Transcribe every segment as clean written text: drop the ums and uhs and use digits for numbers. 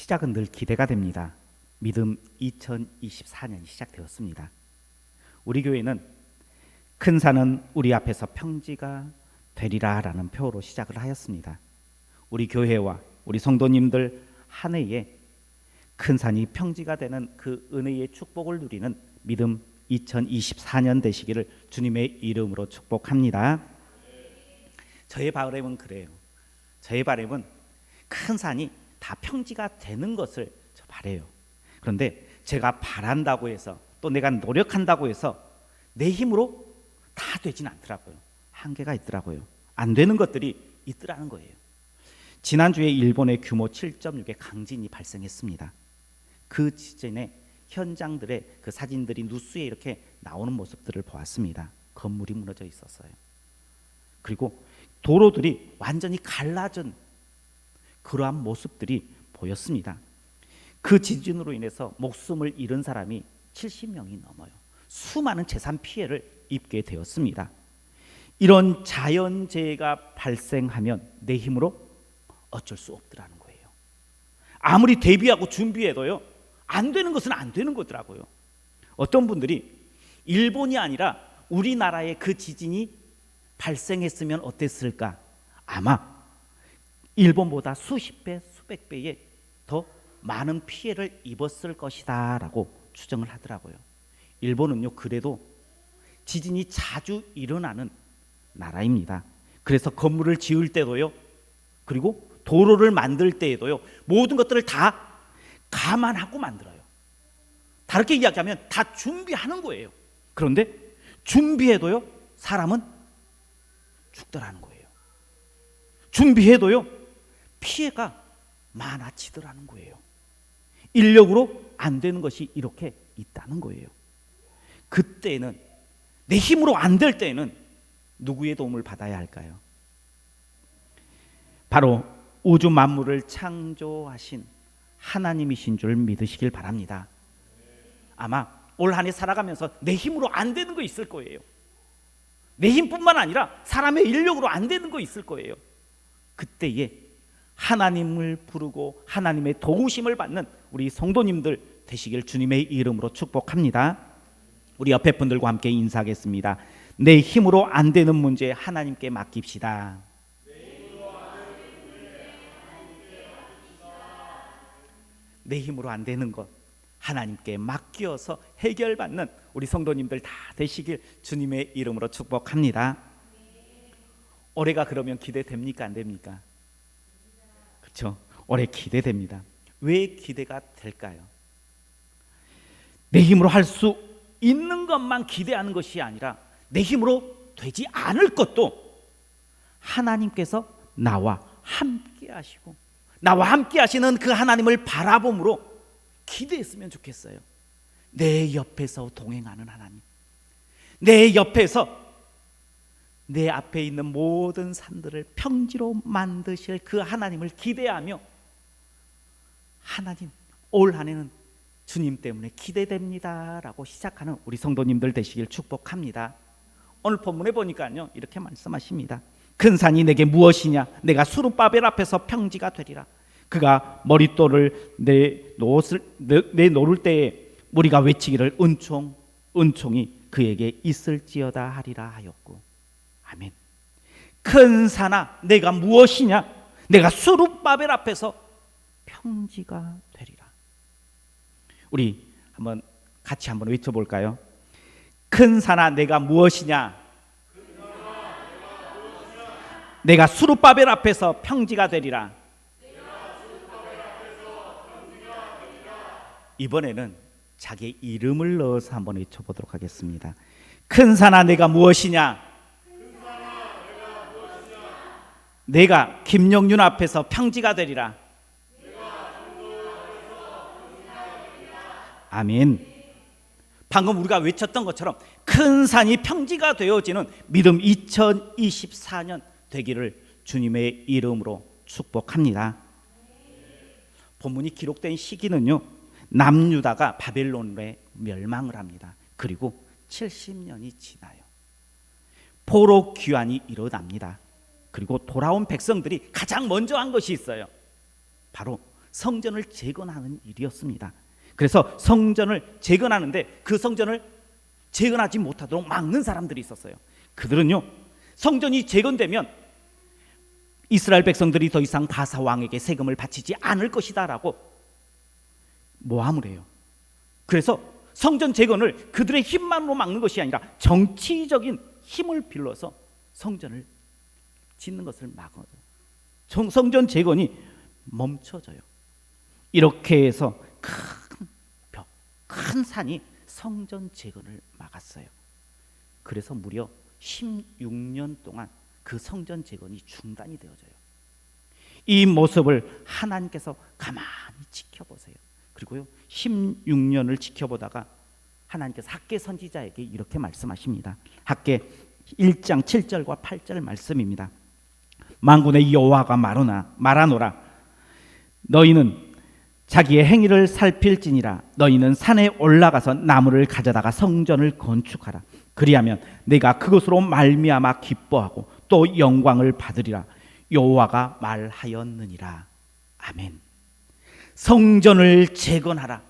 시작은 늘 기대가 됩니다. 믿음 2024년이 시작되었습니다. 우리 교회는 큰 산은 우리 앞에서 평지가 되리라 라는 표어로 시작을 하였습니다. 우리 교회와 우리 성도님들 한 해에 큰 산이 평지가 되는 그 은혜의 축복을 누리는 믿음 2024년 되시기를 주님의 이름으로 축복합니다. 저의 바람은 그래요. 저의 바람은 큰 산이 다 평지가 되는 것을 저 바래요. 그런데 제가 바란다고 해서 또 내가 노력한다고 해서 내 힘으로 다 되진 않더라고요. 한계가 있더라고요. 안 되는 것들이 있더라는 거예요. 지난주에 일본의 규모 7.6의 강진이 발생했습니다. 그 지진의 현장들의 그 사진들이 뉴스에 이렇게 나오는 모습들을 보았습니다. 건물이 무너져 있었어요. 그리고 도로들이 완전히 갈라진 그러한 모습들이 보였습니다. 그 지진으로 인해서 목숨을 잃은 사람이 70명이 넘어요. 수많은 재산 피해를 입게 되었습니다. 이런 자연재해가 발생하면 내 힘으로 어쩔 수 없더라는 거예요. 아무리 대비하고 준비해도요, 안 되는 것은 안 되는 거더라고요. 어떤 분들이 일본이 아니라 우리나라에 그 지진이 발생했으면 어땠을까? 아마 일본보다 수십 배, 수백 배의 더 많은 피해를 입었을 것이다 라고 추정을 하더라고요. 일본은요, 그래도 지진이 자주 일어나는 나라입니다. 그래서 건물을 지을 때도요, 그리고 도로를 만들 때에도요, 모든 것들을 다 감안하고 만들어요. 다르게 이야기하면 다 준비하는 거예요. 그런데 준비해도요, 사람은 죽더라는 거예요. 준비해도요, 피해가 많아지더라는 거예요. 인력으로 안 되는 것이 이렇게 있다는 거예요. 그때는 내 힘으로 안 될 때는 누구의 도움을 받아야 할까요? 바로 우주 만물을 창조하신 하나님이신 줄 믿으시길 바랍니다. 아마 올 한 해 살아가면서 내 힘으로 안 되는 거 있을 거예요. 내 힘뿐만 아니라 사람의 인력으로 안 되는 거 있을 거예요. 그때에 하나님을 부르고 하나님의 도우심을 받는 우리 성도님들 되시길 주님의 이름으로 축복합니다. 우리 옆에 분들과 함께 인사하겠습니다. 내 힘으로 안 되는 문제 하나님께 맡깁시다. 내 힘으로 안 되는 것 하나님께 맡겨서 해결받는 우리 성도님들 다 되시길 주님의 이름으로 축복합니다. 올해가 그러면 기대됩니까? 안 됩니까? 그렇죠? 올해 기대됩니다. 왜 기대가 될까요? 내 힘으로 할 수 있는 것만 기대하는 것이 아니라 내 힘으로 되지 않을 것도 하나님께서 나와 함께 하시고 나와 함께 하시는 그 하나님을 바라봄으로 기대했으면 좋겠어요. 내 옆에서 동행하는 하나님, 내 옆에서 내 앞에 있는 모든 산들을 평지로 만드실 그 하나님을 기대하며 하나님, 올 한 해는 주님 때문에 기대됩니다 라고 시작하는 우리 성도님들 되시길 축복합니다. 오늘 본문에 보니까요, 이렇게 말씀하십니다. 큰 산이 내게 무엇이냐? 내가 수룹바벨 앞에서 평지가 되리라. 그가 머릿돌을 내놓을 때에 우리가 외치기를 은총이 그에게 있을지어다 하리라 하였고. 아멘. 큰 산아 내가 무엇이냐? 내가 수룹바벨 앞에서 평지가 되리라. 우리 같이 한번 외쳐볼까요? 큰 산아 내가 무엇이냐? 내가 수룹바벨 앞에서 평지가 되리라. 이번에는 자기 이름을 넣어서 한번 외쳐보도록 하겠습니다. 큰 산아 내가 무엇이냐? 내가 김영윤 앞에서 평지가 되리라. 아멘. 방금 우리가 외쳤던 것처럼 큰 산이 평지가 되어지는 믿음 2024년 되기를 주님의 이름으로 축복합니다. 본문이 기록된 시기는요, 남유다가 바벨론에 멸망을 합니다. 그리고 70년이 지나요. 포로 귀환이 일어납니다. 그리고 돌아온 백성들이 가장 먼저 한 것이 있어요. 바로 성전을 재건하는 일이었습니다. 그래서 성전을 재건하는데 그 성전을 재건하지 못하도록 막는 사람들이 있었어요. 그들은요, 성전이 재건되면 이스라엘 백성들이 더 이상 바사 왕에게 세금을 바치지 않을 것이다 라고 모함을 해요. 그래서 성전 재건을 그들의 힘만으로 막는 것이 아니라 정치적인 힘을 빌려서 성전을 짓는 것을 막아요. 성전 재건이 멈춰져요. 이렇게 해서 큰 산이 성전 재건을 막았어요. 그래서 무려 16년 동안 그 성전 재건이 중단이 되어져요. 이 모습을 하나님께서 가만히 지켜보세요. 그리고요, 16년을 지켜보다가 하나님께서 학개 선지자에게 이렇게 말씀하십니다. 학개 1장 7절과 8절 말씀입니다. 만군의 여호와가 말하노라. 너희는 자기의 행위를 살필지니라. 너희는 산에 올라가서 나무를 가져다가 성전을 건축하라. 그리하면 내가 그것으로 말미암아 기뻐하고 또 영광을 받으리라. 여호와가 말하였느니라. 아멘. 성전을 재건하라,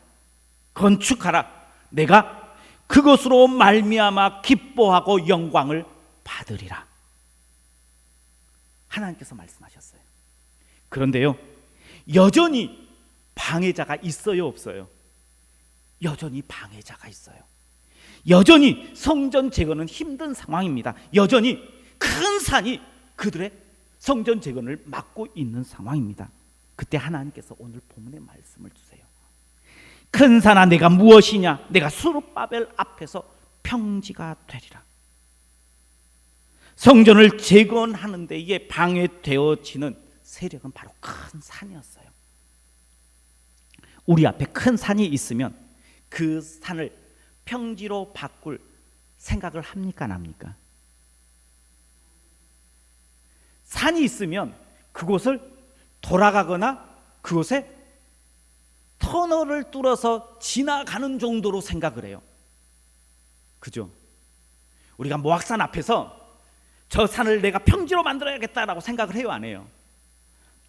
건축하라. 내가 그것으로 말미암아 기뻐하고 영광을 받으리라. 하나님께서 말씀하셨어요. 그런데요, 여전히 방해자가 있어요, 없어요? 여전히 방해자가 있어요. 여전히 성전 재건은 힘든 상황입니다. 여전히 큰 산이 그들의 성전 재건을 막고 있는 상황입니다. 그때 하나님께서 오늘 본문의 말씀을 주세요. 큰 산아, 내가 무엇이냐? 내가 스룹바벨 앞에서 평지가 되리라. 성전을 재건하는 데에 방해되어지는 세력은 바로 큰 산이었어요. 우리 앞에 큰 산이 있으면 그 산을 평지로 바꿀 생각을 합니까, 안 합니까? 산이 있으면 그곳을 돌아가거나 그곳에 터널을 뚫어서 지나가는 정도로 생각을 해요. 그죠? 우리가 모악산 앞에서 저 산을 내가 평지로 만들어야겠다라고 생각을 해요, 안 해요?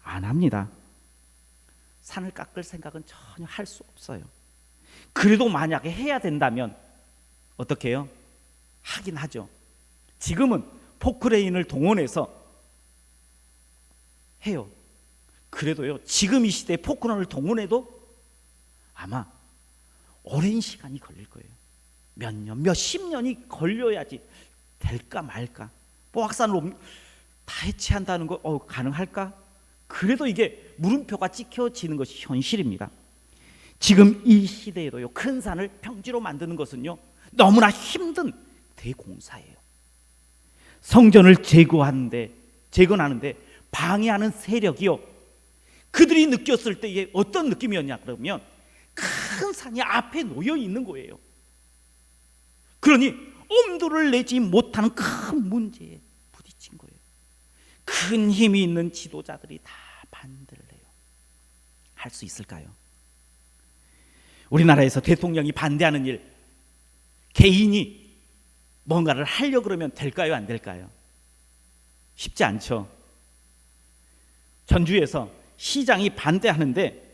안 합니다. 산을 깎을 생각은 전혀 할 수 없어요. 그래도 만약에 해야 된다면 어떻게 해요? 하긴 하죠. 지금은 포크레인을 동원해서 해요. 그래도요, 지금 이 시대에 포크레인을 동원해도 아마 오랜 시간이 걸릴 거예요. 몇 년, 몇십 년이 걸려야지 될까 말까. 모악산으로 다 해체한다는 거 가능할까? 그래도 이게 물음표가 찍혀지는 것이 현실입니다. 지금 이 시대에도요, 큰 산을 평지로 만드는 것은요, 너무나 힘든 대공사예요. 성전을 재건하는데 방해하는 세력이요, 그들이 느꼈을 때에 어떤 느낌이었냐 그러면 큰 산이 앞에 놓여 있는 거예요. 그러니 엄두를 내지 못하는 큰 문제에 부딪힌 거예요. 큰 힘이 있는 지도자들이 다 반대를 해요. 할 수 있을까요? 우리나라에서 대통령이 반대하는 일, 개인이 뭔가를 하려고 그러면 될까요, 안 될까요? 쉽지 않죠. 전주에서 시장이 반대하는데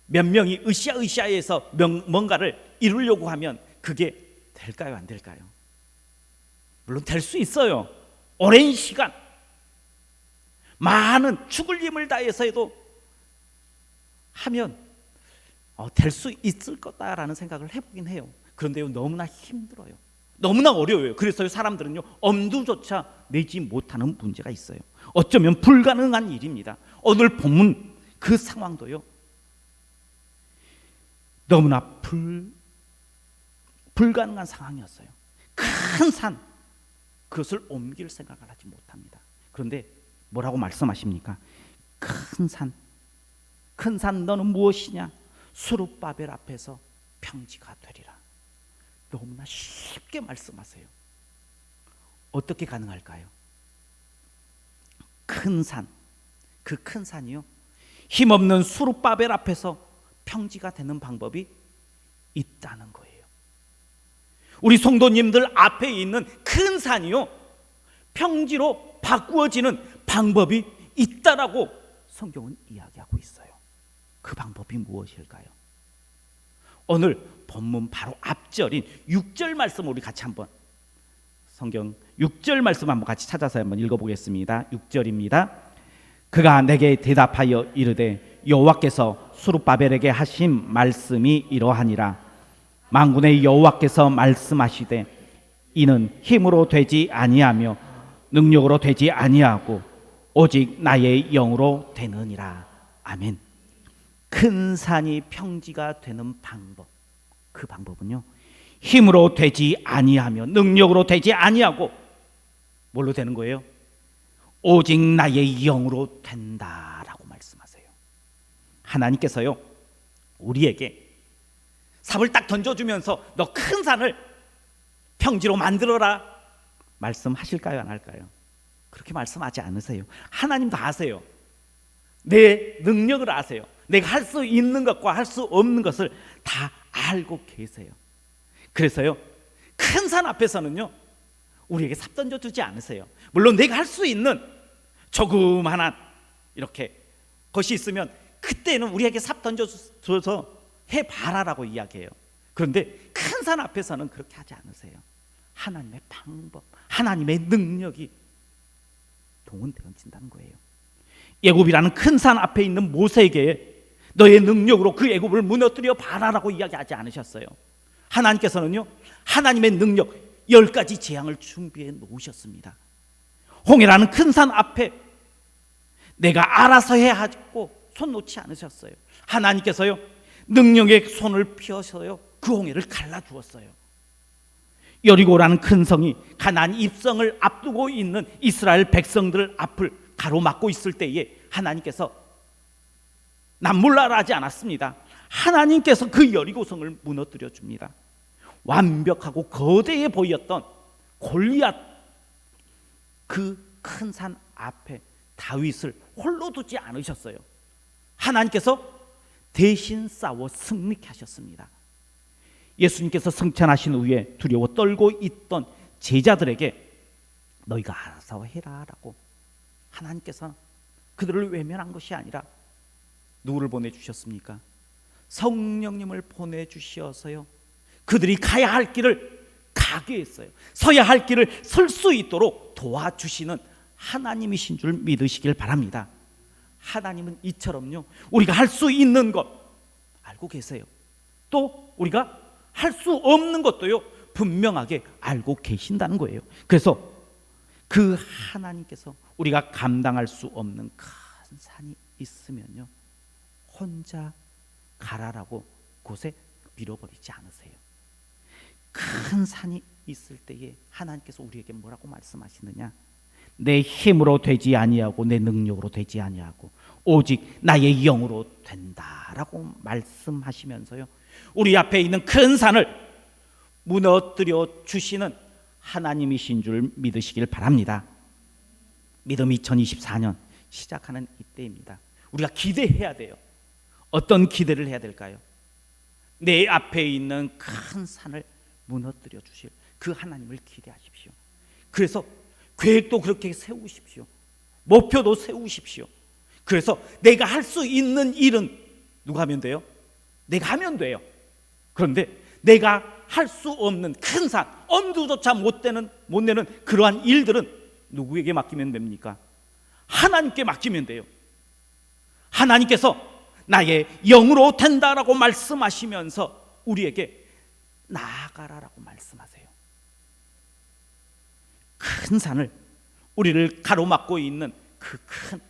몇 명이 으쌰으쌰해서 뭔가를 이루려고 하면 그게 될까요, 안 될까요? 물론 될 수 있어요. 오랜 시간 많은 죽을 힘을 다해서 해도 하면 될 수 있을 거다라는 생각을 해보긴 해요. 그런데요, 너무나 힘들어요. 너무나 어려워요. 그래서 사람들은요, 엄두조차 내지 못하는 문제가 있어요. 어쩌면 불가능한 일입니다. 오늘 본문 그 상황도요, 너무나 불가능한 상황이었어요. 큰 산, 그것을 옮길 생각을 하지 못합니다. 그런데 뭐라고 말씀하십니까? 큰 산 너는 무엇이냐? 스룹바벨 앞에서 평지가 되리라. 너무나 쉽게 말씀하세요. 어떻게 가능할까요? 큰 산, 그 큰 산이요, 힘없는 스룹바벨 앞에서 평지가 되는 방법이 있다는 거예요. 우리 성도님들 앞에 있는 큰 산이요, 평지로 바꾸어지는 방법이 있다라고 성경은 이야기하고 있어요. 그 방법이 무엇일까요? 오늘 본문 바로 앞절인 6절 말씀 우리 같이 한번 성경 6절 말씀 한번 같이 찾아서 한번 읽어보겠습니다. 6절입니다. 그가 내게 대답하여 이르되 여호와께서 스룹바벨에게 하신 말씀이 이러하니라. 만군의 여호와께서 말씀하시되 이는 힘으로 되지 아니하며 능력으로 되지 아니하고 오직 나의 영으로 되느니라. 아멘. 큰 산이 평지가 되는 방법, 그 방법은요, 힘으로 되지 아니하며 능력으로 되지 아니하고 뭘로 되는 거예요? 오직 나의 영으로 된다라고 말씀하세요. 하나님께서요 우리에게 삽을 딱 던져주면서 너 큰 산을 평지로 만들어라 말씀하실까요, 안 할까요? 그렇게 말씀하지 않으세요. 하나님도 아세요. 내 능력을 아세요. 내가 할 수 있는 것과 할 수 없는 것을 다 알고 계세요. 그래서요 큰 산 앞에서는요 우리에게 삽 던져주지 않으세요. 물론 내가 할 수 있는 조그만한 이렇게 것이 있으면 그때는 우리에게 삽 던져줘서 해봐라라고 이야기해요. 그런데 큰 산 앞에서는 그렇게 하지 않으세요. 하나님의 방법, 하나님의 능력이 동원되어진다는 거예요. 애굽이라는 큰 산 앞에 있는 모세에게 너의 능력으로 그 애굽을 무너뜨려 봐라라고 이야기하지 않으셨어요. 하나님께서는요 하나님의 능력 10가지 재앙을 준비해 놓으셨습니다. 홍해라는 큰 산 앞에 내가 알아서 해야 하고 손 놓지 않으셨어요. 하나님께서요 능력의 손을 펴서요 그 홍해를 갈라주었어요. 여리고라는 큰 성이 가나안 입성을 앞두고 있는 이스라엘 백성들 앞을 가로막고 있을 때에 하나님께서 난 몰라라 하지 않았습니다. 하나님께서 그 여리고성을 무너뜨려 줍니다. 완벽하고 거대해 보였던 골리앗 그 큰 산 앞에 다윗을 홀로 두지 않으셨어요. 하나님께서 대신 싸워 승리케 하셨습니다. 예수님께서 승천하신 후에 두려워 떨고 있던 제자들에게 너희가 알아서 해라 라고 하나님께서 그들을 외면한 것이 아니라 누구를 보내주셨습니까? 성령님을 보내주셔서요 그들이 가야 할 길을 가게 했어요. 서야 할 길을 설 수 있도록 도와주시는 하나님이신 줄 믿으시길 바랍니다. 하나님은 이처럼요 우리가 할 수 있는 것 알고 계세요. 또 우리가 할 수 없는 것도요 분명하게 알고 계신다는 거예요. 그래서 그 하나님께서 우리가 감당할 수 없는 큰 산이 있으면요 혼자 가라라고 곳에 밀어버리지 않으세요. 큰 산이 있을 때에 하나님께서 우리에게 뭐라고 말씀하시느냐? 내 힘으로 되지 아니하고 내 능력으로 되지 아니하고 오직 나의 영으로 된다라고 말씀하시면서요 우리 앞에 있는 큰 산을 무너뜨려 주시는 하나님이신 줄 믿으시길 바랍니다. 믿음 2024년 시작하는 이때입니다. 우리가 기대해야 돼요. 어떤 기대를 해야 될까요? 내 앞에 있는 큰 산을 무너뜨려 주실 그 하나님을 기대하십시오. 그래서 계획도 그렇게 세우십시오. 목표도 세우십시오. 그래서 내가 할 수 있는 일은 누가 하면 돼요? 내가 하면 돼요. 그런데 내가 할 수 없는 큰 산, 엄두조차 못 내는 그러한 일들은 누구에게 맡기면 됩니까? 하나님께 맡기면 돼요. 하나님께서 나의 영으로 된다라고 말씀하시면서 우리에게 나아가라라고 말씀하세요. 큰 산을 우리를 가로막고 있는 그 큰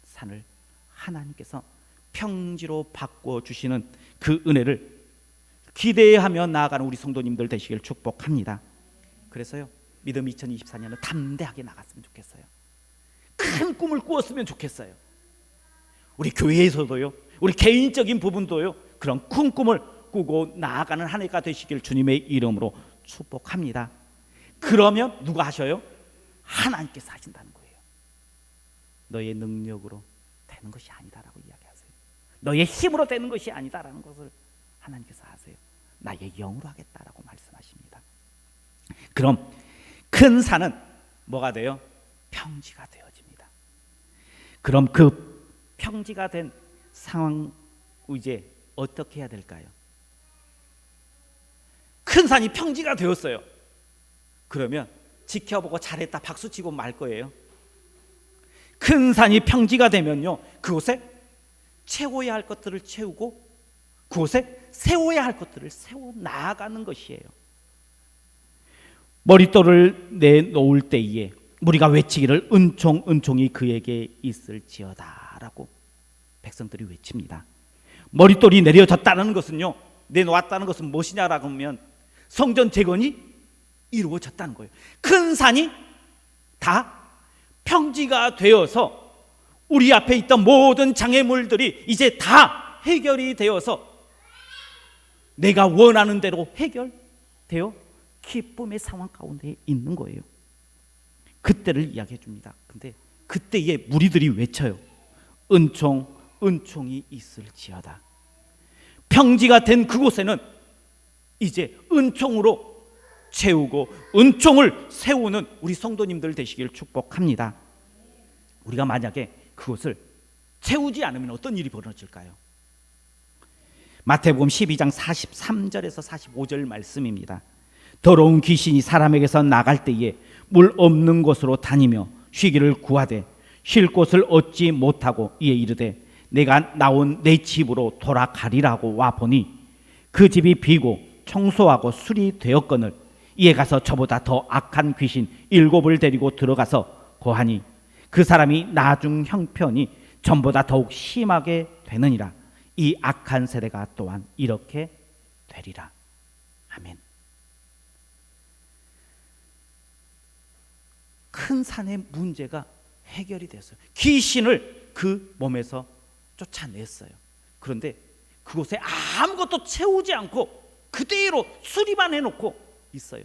산을 하나님께서 평지로 바꿔주시는 그 은혜를 기대하며 나아가는 우리 성도님들 되시길 축복합니다. 그래서요 믿음 2024년은 담대하게 나갔으면 좋겠어요. 큰 꿈을 꾸었으면 좋겠어요. 우리 교회에서도요 우리 개인적인 부분도요 그런 큰 꿈을 꾸고 나아가는 한 해가 되시길 주님의 이름으로 축복합니다. 그러면 누가 하셔요? 하나님께서 하신다는 거예요. 너의 능력으로 되는 것이 아니다라고 이야기하세요. 너의 힘으로 되는 것이 아니다라는 것을 하나님께서 하세요. 나의 영으로 하겠다라고 말씀하십니다. 그럼 큰 산은 뭐가 돼요? 평지가 되어집니다. 그럼 그 평지가 된 상황 이제 어떻게 해야 될까요? 큰 산이 평지가 되었어요. 그러면 지켜보고 잘했다 박수치고 말 거예요? 큰 산이 평지가 되면요, 그곳에 채워야 할 것들을 채우고 그곳에 세워야 할 것들을 세워 나아가는 것이에요. 머릿돌을 내놓을 때에 우리가 외치기를 은총 은총이 그에게 있을지어다 라고 백성들이 외칩니다. 머릿돌이 내려졌다는 것은요, 내놓았다는 것은 무엇이냐라고 하면 성전 재건이 이루어졌다는 거예요. 큰 산이 다 평지가 되어서 우리 앞에 있던 모든 장애물들이 이제 다 해결이 되어서 내가 원하는 대로 해결되어 기쁨의 상황 가운데 있는 거예요. 그때를 이야기해 줍니다. 근데 그때에 무리들이 외쳐요. 은총 은총이 있을지어다. 평지가 된 그곳에는 이제 은총으로 채우고 은총을 세우는 우리 성도님들 되시길 축복합니다. 우리가 만약에 그것을 채우지 않으면 어떤 일이 벌어질까요? 마태복음 12장 43절에서 45절 말씀입니다. 더러운 귀신이 사람에게서 나갈 때에 물 없는 곳으로 다니며 쉬기를 구하되 쉴 곳을 얻지 못하고 이에 이르되 내가 나온 내 집으로 돌아가리라고 와보니 그 집이 비고 청소하고 수리되었거늘 이에 가서 저보다 더 악한 귀신 7을 데리고 들어가서 거하니 그 사람이 나중 형편이 전보다 더욱 심하게 되느니라. 이 악한 세대가 또한 이렇게 되리라. 아멘. 큰 산의 문제가 해결이 됐어요. 귀신을 그 몸에서 쫓아냈어요. 그런데 그곳에 아무것도 채우지 않고 그대로 수리만 해놓고 있어요.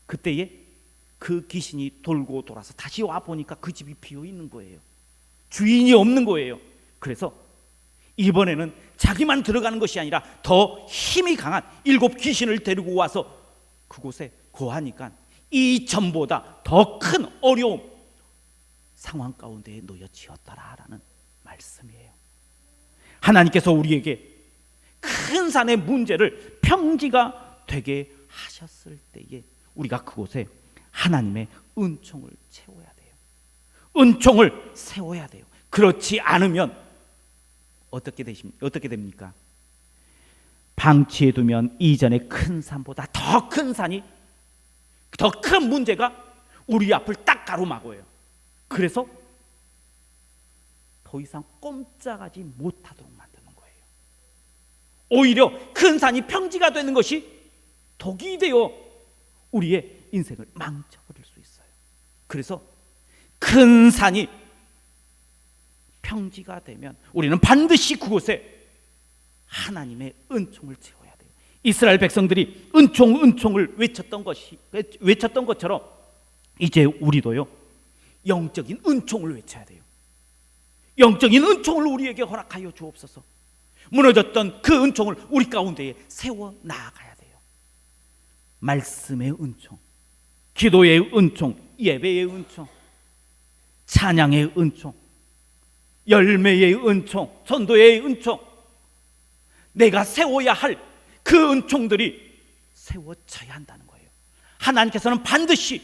그때에 그 귀신이 돌고 돌아서 다시 와 보니까 그 집이 비어 있는 거예요. 주인이 없는 거예요. 그래서 이번에는 자기만 들어가는 것이 아니라 더 힘이 강한 7 귀신을 데리고 와서 그곳에 거하니까 이전보다 더 큰 어려움 상황 가운데에 놓여지었더라라는 말씀이에요. 하나님께서 우리에게 큰 산의 문제를 평지가 되게 하셨을 때에 우리가 그곳에 하나님의 은총을 채워야 돼요. 은총을 세워야 돼요. 그렇지 않으면 어떻게 됩니까? 방치해 두면 이전의 큰 산보다 더 큰 산이, 더 큰 문제가 우리 앞을 딱 가로막아요. 그래서 더 이상 꼼짝하지 못하도록 만드는 거예요. 오히려 큰 산이 평지가 되는 것이 독이 되어 우리의 인생을 망쳐버릴 수 있어요. 그래서 큰 산이 평지가 되면 우리는 반드시 그곳에 하나님의 은총을 채워야 돼요. 이스라엘 백성들이 은총을 외쳤던 것처럼 이제 우리도요, 영적인 은총을 외쳐야 돼요. 영적인 은총을 우리에게 허락하여 주옵소서. 무너졌던 그 은총을 우리 가운데에 세워 나아가야 돼요. 말씀의 은총, 기도의 은총, 예배의 은총, 찬양의 은총, 열매의 은총, 전도의 은총, 내가 세워야 할 그 은총들이 세워져야 한다는 거예요. 하나님께서는 반드시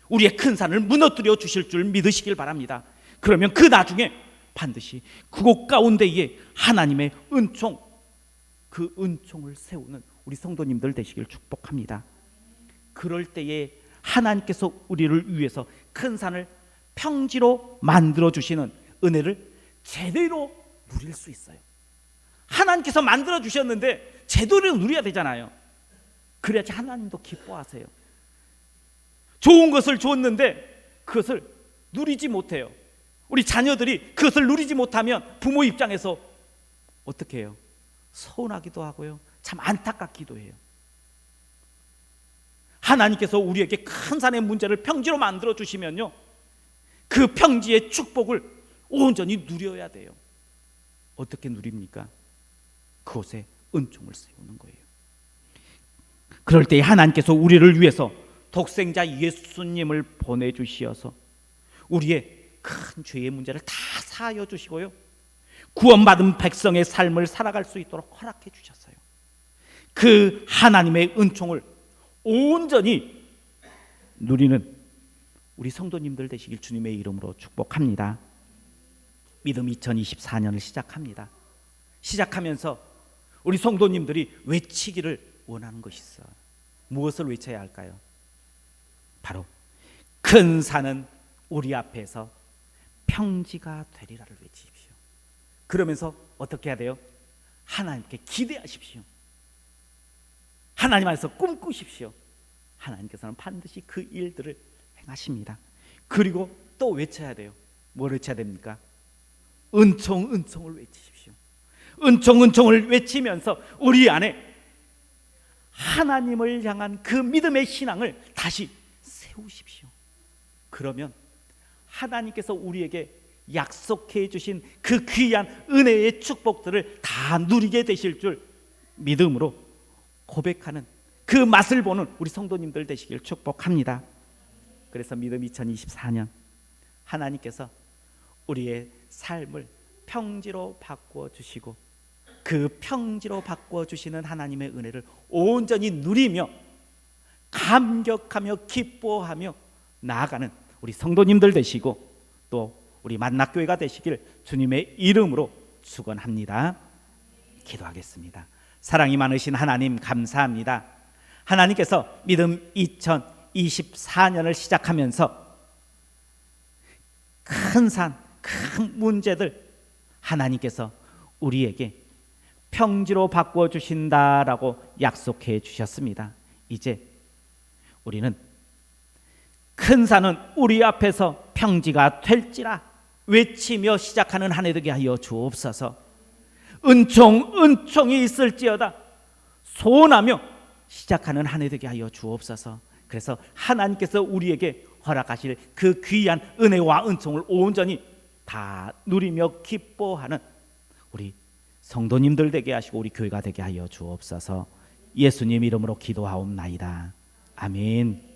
우리의 큰 산을 무너뜨려 주실 줄 믿으시길 바랍니다. 그러면 그 나중에 반드시 그곳 가운데에 하나님의 은총, 그 은총을 세우는 우리 성도님들 되시길 축복합니다. 그럴 때에 하나님께서 우리를 위해서 큰 산을 평지로 만들어 주시는 은혜를 제대로 누릴 수 있어요. 하나님께서 만들어 주셨는데 제대로 누려야 되잖아요. 그래야지 하나님도 기뻐하세요. 좋은 것을 줬는데 그것을 누리지 못해요. 우리 자녀들이 그것을 누리지 못하면 부모 입장에서 어떻게 해요? 서운하기도 하고요, 참 안타깝기도 해요. 하나님께서 우리에게 큰 산의 문제를 평지로 만들어 주시면요, 그 평지의 축복을 온전히 누려야 돼요. 어떻게 누립니까? 그곳에 은총을 세우는 거예요. 그럴 때 하나님께서 우리를 위해서 독생자 예수님을 보내주시어서 우리의 큰 죄의 문제를 다 사하여 주시고요, 구원받은 백성의 삶을 살아갈 수 있도록 허락해 주셨어요. 그 하나님의 은총을 온전히 누리는 우리 성도님들 되시길 주님의 이름으로 축복합니다. 믿음 2024년을 시작합니다. 시작하면서 우리 성도님들이 외치기를 원하는 것이 있어요. 무엇을 외쳐야 할까요? 바로 큰 산은 우리 앞에서 평지가 되리라를 외치십시오. 그러면서 어떻게 해야 돼요? 하나님께 기대하십시오. 하나님 안에서 꿈꾸십시오. 하나님께서는 반드시 그 일들을 행하십니다. 그리고 또 외쳐야 돼요. 뭘 외쳐야 됩니까? 은총을 외치십시오. 은총을 외치면서 우리 안에 하나님을 향한 그 믿음의 신앙을 다시 세우십시오. 그러면 하나님께서 우리에게 약속해 주신 그 귀한 은혜의 축복들을 다 누리게 되실 줄 믿음으로 고백하는 그 맛을 보는 우리 성도님들 되시길 축복합니다. 그래서 믿음 2024년 하나님께서 우리의 삶을 평지로 바꾸어 주시고 그 평지로 바꾸어 주시는 하나님의 은혜를 온전히 누리며 감격하며 기뻐하며 나아가는 우리 성도님들 되시고 또 우리 만낙교회가 되시길 주님의 이름으로 축원합니다. 기도하겠습니다. 사랑이 많으신 하나님 감사합니다. 하나님께서 믿음 2024년을 시작하면서 큰 산, 큰 문제들 하나님께서 우리에게 평지로 바꾸어 주신다라고 약속해 주셨습니다. 이제 우리는 큰 산은 우리 앞에서 평지가 될지라 외치며 시작하는 한 해 되게 하여 주옵소서. 은총이 있을지어다 소원하며 시작하는 한 해 되게 하여 주옵소서. 그래서 하나님께서 우리에게 허락하실 그 귀한 은혜와 은총을 온전히 다 누리며 기뻐하는 우리 성도님들 되게 하시고 우리 교회가 되게 하여 주옵소서. 예수님 이름으로 기도하옵나이다. 아멘.